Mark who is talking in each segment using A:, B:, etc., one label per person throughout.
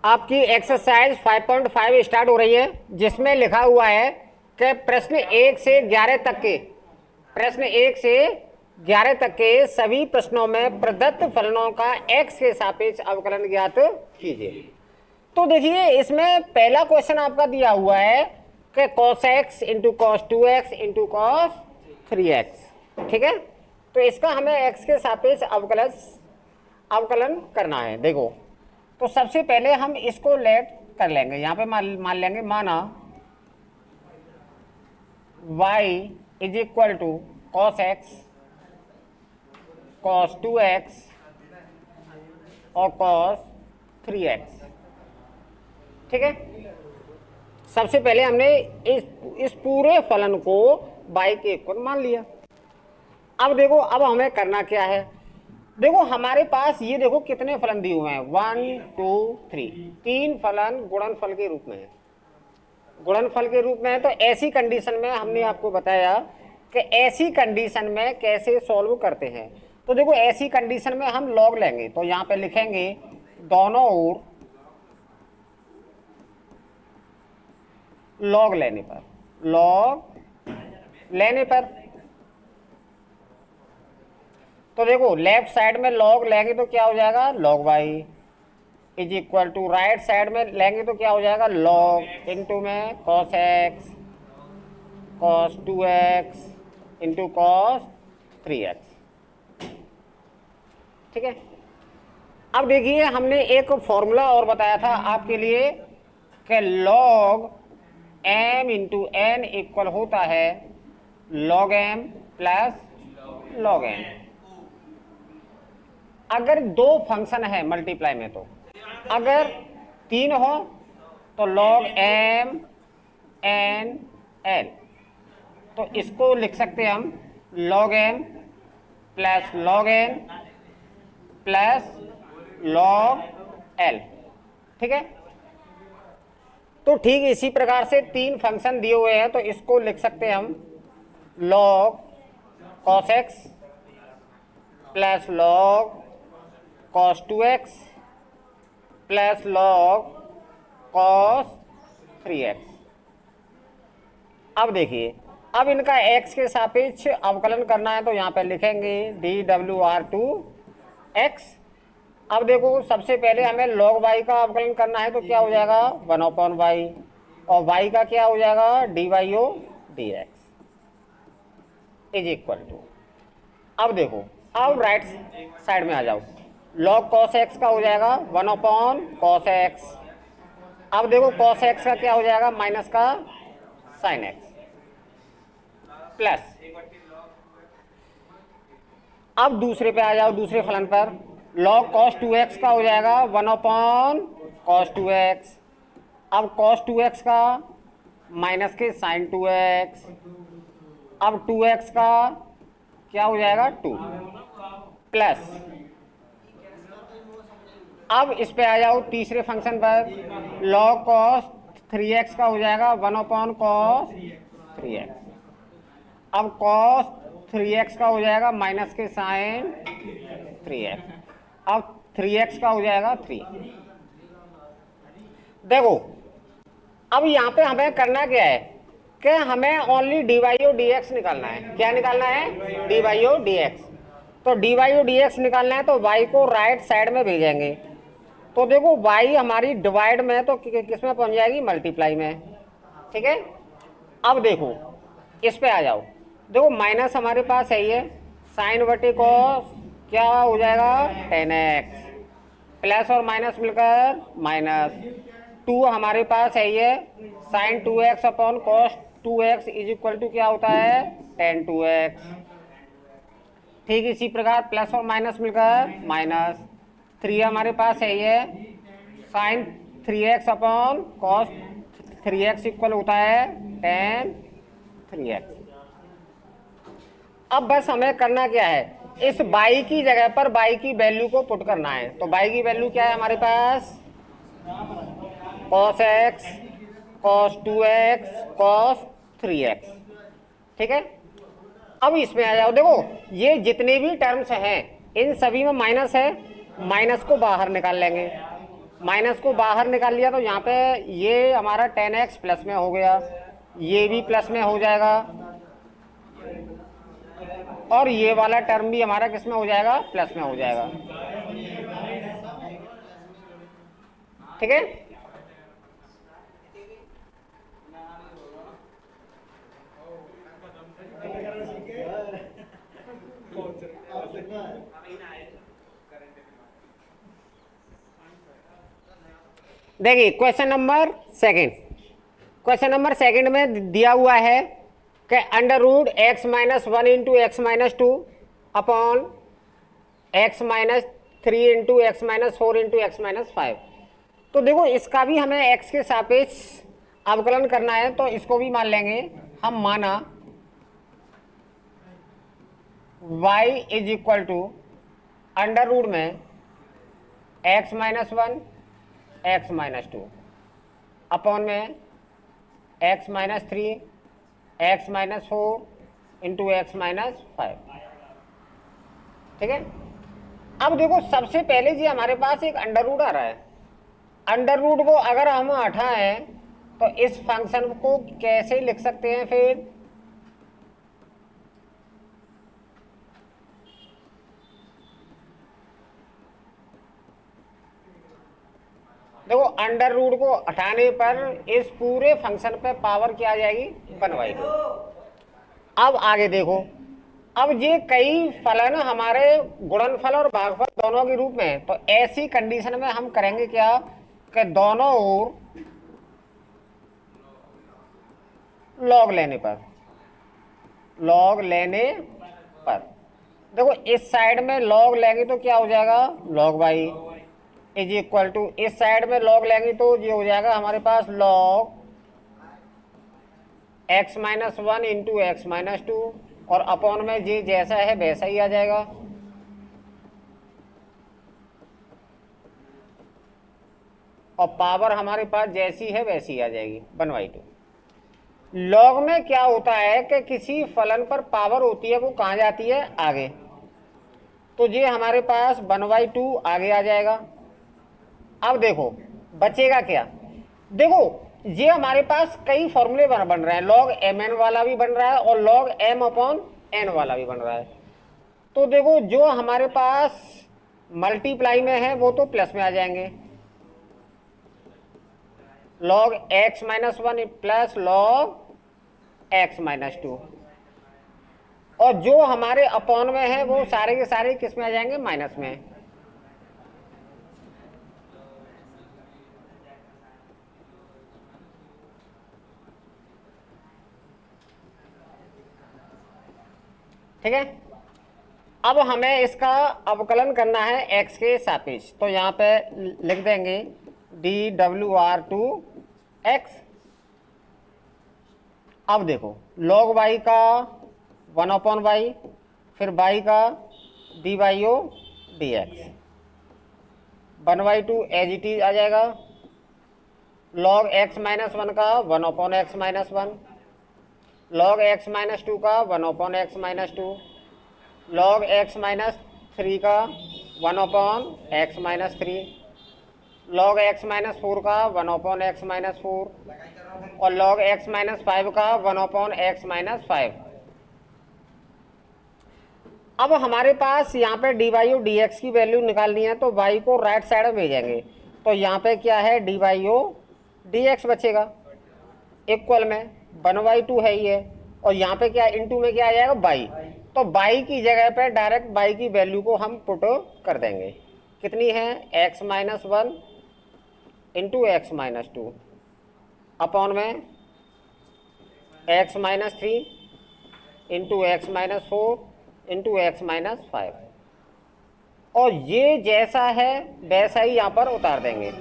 A: आपकी exercise 5.5 start हो रही है, जिसमें लिखा हुआ है कि प्रश्न 1 से 11 तक के सभी प्रश्नों में प्रदत्त फलनों का x के सापेक्ष अवकलन ज्ञात कीजिए। तो देखिए, इसमें पहला क्वेश्चन आपका दिया हुआ है कि cos x into cos 2x into cos 3x, ठीक है। तो इसका हमें x के सापेक्ष अवकलन करना है। देखो, तो सबसे पहले हम इसको लेट कर लेंगे, यहाँ पे मान लेंगे, माना y is equal to cos x cos 2x और कॉस 3x, ठीक है। सबसे पहले हमने इस पूरे फलन को y के इक्वल मान लिया। अब देखो, अब हमें करना क्या है। देखो, हमारे पास ये देखो कितने फलन दिए हुए हैं, 1 2 3, 3 फलन गुणनफल के रूप में है। गुणनफल के रूप में है, तो ऐसी कंडीशन में हमने आपको बताया कि ऐसी कंडीशन में कैसे सॉल्व करते हैं। तो देखो, ऐसी कंडीशन में हम लॉग लेंगे, तो यहाँ पे लिखेंगे दोनों ओर लॉग लेने पर तो देखो, लेफ्ट साइड में लॉग लेंगे तो क्या हो जाएगा, log y is equal to, right side में लेंगे तो क्या हो जाएगा, log इंटू में cos x cos 2x into cos 3x, ठीक है। अब देखिए, हमने एक फॉर्मूला और बताया था आपके लिए कि log m into n equal होता है log m plus log n। अगर दो फंक्शन है मल्टीप्लाई में, तो अगर 3 हो तो log m n l, तो इसको लिख सकते हैं हम log m plus log n plus log l, ठीक है। तो ठीक इसी प्रकार से 3 फंक्शन दिए हुए हैं, तो इसको लिख सकते हैं हम log cos x plus log cos 2x plus log cos 3x। अब देखिए, अब इनका x के सापेक्ष अवकलन करना है, तो यहाँ पे लिखेंगे dwr2x। अब देखो, सबसे पहले हमें log y का अवकलन करना है, तो क्या हो जाएगा 1/y, और y का क्या हो जाएगा dyo dx is equal to, अब देखो, अब राइट साइड में आ जाओ, log cos x का हो जाएगा 1/cos x। अब देखो, cos x का क्या हो जाएगा, माइनस का sin x, प्लस, अब दूसरे पे आ जाओ, दूसरे फलन पर, log cos 2x का हो जाएगा 1/cos 2x। अब cos 2x का माइनस के sin 2x, अब 2x का क्या हो जाएगा 2, प्लस, अब इस पे आ जाओ तीसरे फंक्शन पर, log cos 3x का हो जाएगा 1/cos 3x। अब cos 3x का हो जाएगा माइनस के sin 3x, अब 3x का हो जाएगा 3। देखो, अब यहाँ पे हमें करना क्या है कि हमें ओनली dyo dx निकालना है। क्या निकालना है, dyo dx। तो dyo dx निकालना है, तो y को राइट साइड में भेजेंगे। तो देखो, y हमारी डिवाइड में है, तो किस में पहुंच जाएगी, मल्टीप्लाई में, ठीक है। अब देखो, इस पे आ जाओ, देखो माइनस हमारे पास है ये साइन बटे कॉस, क्या हो जाएगा 10x, प्लस और माइनस मिलकर माइनस 2 हमारे पास है ये sine 2x upon cos 2x is equal to क्या होता है tan 2x। ठीक इसी प्रकार प्लस और माइनस मिलकर माइनस 3 हमारे पास है ये sign 3x upon cos 3x equal होता है tan 3x। अब बस हमें करना क्या है, इस y की जगह पर y की वैल्यू को पुट करना है। तो y की वैल्यू क्या है हमारे पास, cos x cos 2x cos 3x, ठीक है। अब इसमें आ जाओ, देखो ये जितने भी टर्म्स हैं इन सभी में माइनस है, माइनस को बाहर निकाल लेंगे। माइनस को बाहर निकाल लिया तो यहाँ पे ये हमारा 10x प्लस में हो गया, ये भी प्लस में हो जाएगा, और ये वाला टर्म भी हमारा किस में हो जाएगा, प्लस में हो जाएगा। ठीक है, देखिए question number second, question number second में दिया हुआ है कि under root x minus one into x minus two upon x minus three into x minus four into x minus five. तो देखो इसका भी हमें एक्स के सापेक्ष अवकलन करना है, तो इसको भी मान लेंगे हम, माना y is equal to under root में x minus one x minus two upon में x minus three x minus four into x minus five. ठीक है, अब देखो सबसे पहले जी हमारे पास एक अंडर रूट आ रहा है, अंडर रूट को अगर हम हटाएं तो इस फंक्शन को कैसे लिख सकते हैं फिर, देखो अंडर रूट को हटाने पर इस पूरे फंक्शन पे पावर क्या आ जाएगी, 1/2। अब आगे देखो, अब ये कई फलन हमारे गुणनफल और भागफल दोनों के रूप में, तो ऐसी कंडीशन में हम करेंगे क्या कि दोनों ओर लॉग लेने पर, लॉग लेने पर देखो इस साइड में लॉग लेंगे तो क्या हो जाएगा, log y is equal to, इस साइड में लॉग लेंगे तो ये हो जाएगा हमारे पास log x minus one into x minus two, और अपॉन में जी जैसा है वैसा ही आ जाएगा। और पावर हमारे पास जैसी है वैसी आ जाएगी 1/2। लॉग में क्या होता है कि किसी फलन पर पावर होती है वो कहाँ जाती है, आगे, तो ये हमारे पास 1/2 आगे आ जाएगा। अब देखो बचेगा क्या, देखो ये हमारे पास कई फॉर्मूले बन रहे हैं, लॉग एम एन वाला भी बन रहा है और लॉग एम अपॉन एन वाला भी बन रहा है। तो देखो जो हमारे पास मल्टीप्लाई में है वो तो प्लस में आ जाएंगे, log x minus one plus log x minus two, और जो हमारे अपॉन में है वो सारे के सारे किस में आ जाएंगे, माइनस में। ठीक है, अब हमें इसका अवकलन करना है x के सापेक्ष, तो यहाँ पे लिख देंगे D W R to X. अब देखो log y का 1/y, फिर y का D Y O D X, 1/2 as it is आ जाएगा, log x माइनस वन का 1/x minus one, log x minus two का 1/x minus two, log x minus three का 1/x minus three, log x minus four का 1/x minus four, और log x minus five का 1/x minus five. अब हमारे पास यहाँ पे d Y O D x की वैल्यू निकालनी है, तो y को राइट साइड में भेजेंगे, तो यहाँ पे क्या है, d Y O D x बचेगा, इक्वल में 1/2 है ही है, और यहाँ पे क्या इनटू में क्या आ जाएगा, बाई, तो बाई की जगह पे डायरेक्ट बाई की वैल्यू को हम पुट कर देंगे, कितनी है, X minus one into x minus two upon में x minus three into x minus four into x minus five, और ये जैसा है वैसा ही यहाँ पर उतार देंगे।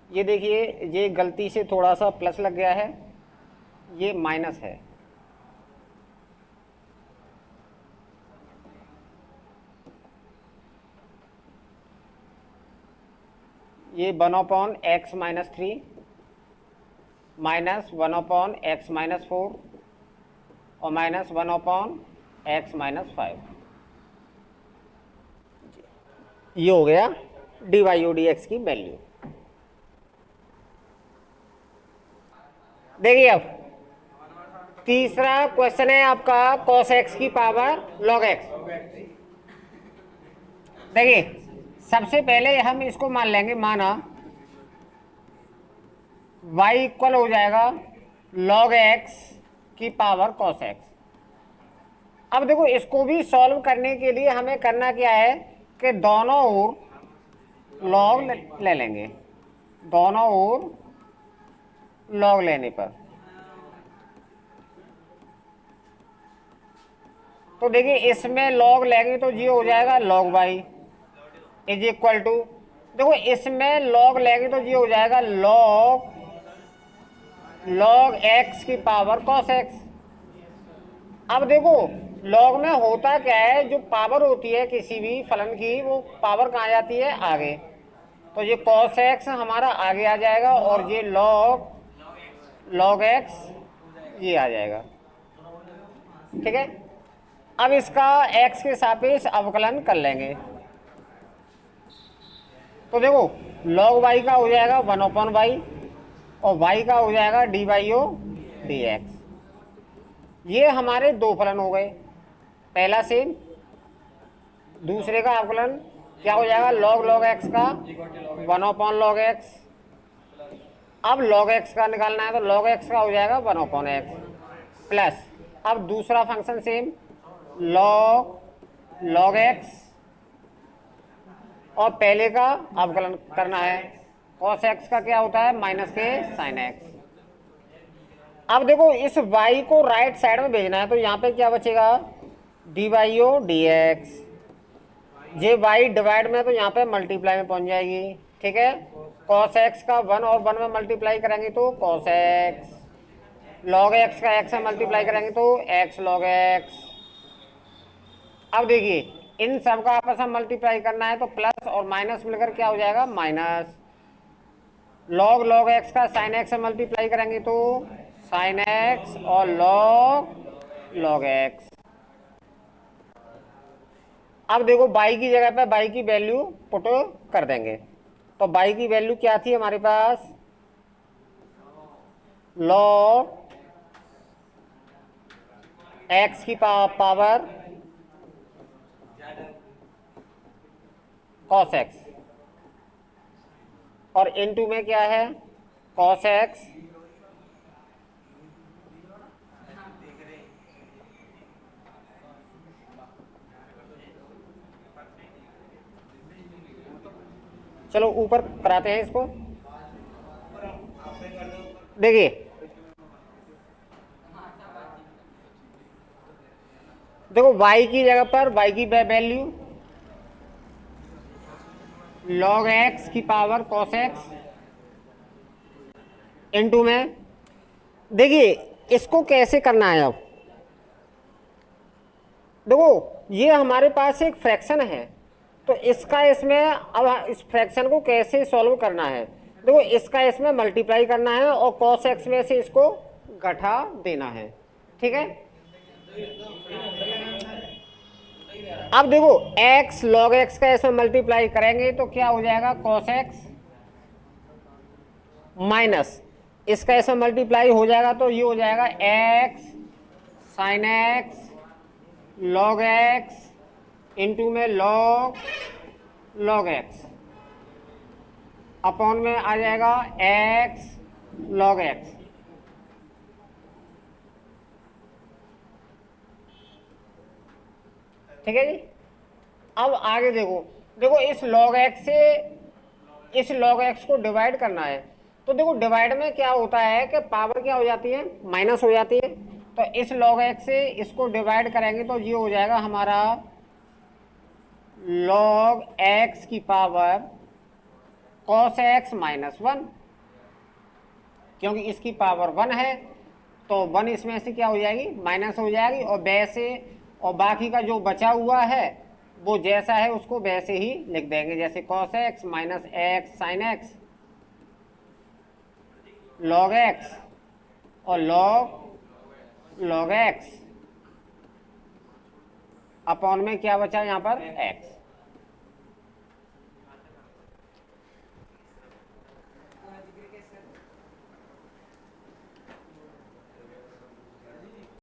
A: ये देखिए ये गलती से थोड़ा सा प्लस लग गया है, ये माइनस है, ये 1/x minus three minus 1/x minus four और माइनस 1/x-5। ये हो गया d Y O D x की वैल्यू। देखिए अब तीसरा क्वेश्चन है आपका cos x की पावर log x। देखिए सबसे पहले हम इसको मान लेंगे, माना y इक्वल हो जाएगा log x की पावर cos x। अब देखो इसको भी सॉल्व करने के लिए हमें करना क्या है कि दोनों ओर log ले लेंगे। दोनों ओर log लेने पर तो देखिए इसमें log लेंगे तो ये हो जाएगा log y is equal to, देखो इसमें log लेंगे तो ये हो जाएगा log x की पावर cos x। अब देखो log में होता क्या है, जो पावर होती है किसी भी फलन की वो पावर कहाँ जाती है, आगे। तो ये cos x हमारा आगे आ जाएगा और ये log x ये आ जाएगा। ठीक है, अब इसका x के सापेक्ष अवकलन कर लेंगे। तो देखो log y का हो जाएगा 1/y और y का हो जाएगा d Y O D x. ये हमारे दो फलन हो गए, पहला सेम, दूसरे का अवकलन क्या हो जाएगा log x का 1/log x। अब log x का निकालना है तो log x का हो जाएगा 1/x प्लस, अब दूसरा फंक्शन सेम log x और पहले का अवकलन करना है, cos x का क्या होता है माइनस के sin x। अब देखो इस y को राइट साइड में भेजना है तो यहाँ पे क्या बचेगा d Y O D x. ये y डिवाइड में तो यहाँ पे मल्टीप्लाई में पहुंच जाएगी। ठीक है, cos x का 1 और 1 में मल्टीप्लाई करेंगे तो cos x, log x का x में मल्टीप्लाई करेंगे तो x log x। अब देखिए इन सब का आपस में मल्टीप्लाई करना है तो प्लस और माइनस मिलकर क्या हो जाएगा माइनस, log x का sin x से मल्टीप्लाई करेंगे तो sin x और log x। अब देखो y की जगह पे y की वैल्यू पुट कर देंगे तो y की वैल्यू क्या थी हमारे पास log x की पावर cos x और इनटू में क्या है cos x चलो ऊपर कराते हैं इसको। देखिए देखो y की जगह पर y की वैल्यू log x की पावर cos x इनटू में, देखिए इसको कैसे करना है। अब देखो ये हमारे पास एक फ्रैक्शन है तो इसका इसमें, अब इस फ्रैक्शन को कैसे सॉल्व करना है, देखो इसका इसमें मल्टीप्लाई करना है और cos x में से इसको घटा देना है। ठीक है, अब देखो x log x का इसमें मल्टीप्लाई करेंगे तो क्या हो जाएगा cos x माइनस इसका इसमें मल्टीप्लाई हो जाएगा तो ये हो जाएगा x sin x log x into में log x अपॉन में आ जाएगा x log x। ठीक है जी, अब आगे देखो इस log x से इस log x को डिवाइड करना है तो देखो डिवाइड में क्या होता है कि पावर क्या हो जाती है माइनस हो जाती है। तो इस log x से इसको डिवाइड करेंगे तो ये हो जाएगा हमारा log x की पावर cos x माइनस 1, क्योंकि इसकी पावर 1 है तो 1 इसमें से क्या हो जाएगी माइनस हो जाएगी और वैसे, और बाकी का जो बचा हुआ है वो जैसा है उसको वैसे ही लिख देंगे, जैसे cos x minus x sin x log x और log x अपॉन में क्या बचा यहाँ पर x।